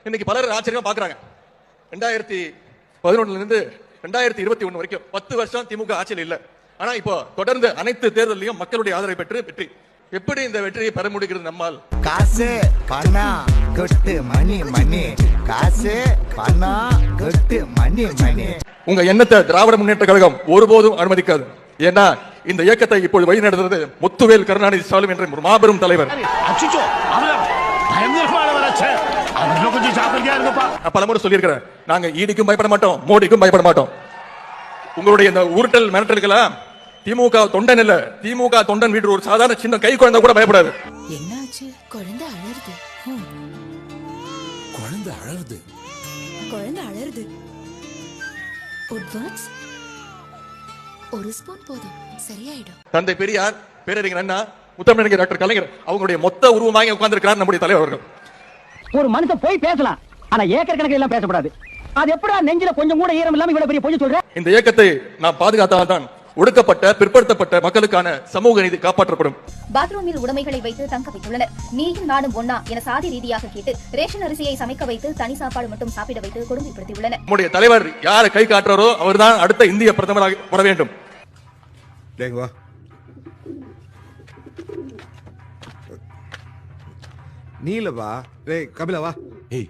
இன்னைக்கு பலர் ஆச்சரியமா பாக்குறாங்க. 2011 இருந்து 2021 வரைக்கும் 10 வருஷம் திமுக ஆட்சியில் இல்ல. ஆனா இப்போ தொடர்ந்து அனைத்து தேர்தலையும் மக்களுடைய ஆதரவை பெற்று வெற்றி. எப்படி இந்த வெற்றியை பெற முடிகிறது நம்மால்? காசு பணம் கொட்டு மணி மணி, காசு பணம் கொட்டு மணி மணி. உங்க எண்ணத்தை திராவிட முன்னேற்ற கழகம் ஒருபோதும் அனுமதிக்காது. ஏன்னா இந்த இயக்கத்தை இப்போது வழி நடத்துறது முத்துவேல் கருணாநிதி ஸ்டாலின் என்ற ஒரு மாபெரும் தலைவர். பலமுறை சொல்லியிருக்கிறேன், நாங்க ஈடிக்கும் பயப்பட மாட்டோம், மோடிக்கும் பயப்பட மாட்டோம். உங்களுடைய இந்த உருட்டல் மிரட்டல்களா திமுக தொண்டன் இல்ல, திமுக தொண்டன் வீடு ஒரு சாதாரண சின்ன கை குழந்தை கூட பயப்படாது. என்னாச்சு? குழந்தை அழறுது. குழந்தை அழறுது. குழந்தை அழறுது. உட்வர்ட்ஸ் ஒரு ஸ்பூன் போதும், சரியாயிடும். தந்தை பெரியார், பேரறிஞர் அண்ணா, முத்தமிழறிஞர் டாக்டர் கலைஞர் அவங்களுடைய மொத்த உருவமாக உட்கார்ந்திருக்கிறார் நம்முடைய தலைவர் அவர்கள். ஒரு மனுஷன் போய் பேசலாம், ஆனா ஏக்கர் கணக்கில் எல்லாம் பேசக்கூடாது. அது எப்படா நெஞ்சில கொஞ்சம் கூட ஈரம் இல்லாம இவ்வளவு பெரிய பொய் சொல்ற? இந்த இயக்கத்தை நாம் பாதுகாத்தால்தான் ஒடுக்கப்பட்ட பிற்படுத்தப்பட்ட மக்களுக்கான சமூக நீதி காப்பாற்றப்படும். பாத்ரூமில் உடைமைகளை வைத்து தங்க வைத்துள்ளனர். நீயும் நானும் ஒன்னா என சாதி ரீதியாக கேட்டு ரேஷன் அரிசியை சமைக்க வைத்து தனி சாப்பாடு மட்டும் சாப்பிட வைத்து கொடுமைப்படுத்தியுள்ளனர். நம்முடைய தலைவர் யாரை கை காட்டுறாரோ அவர்தான் அடுத்த இந்திய பிரதமராக வர வேண்டும். நீலவா, கபிலவா. ஏய்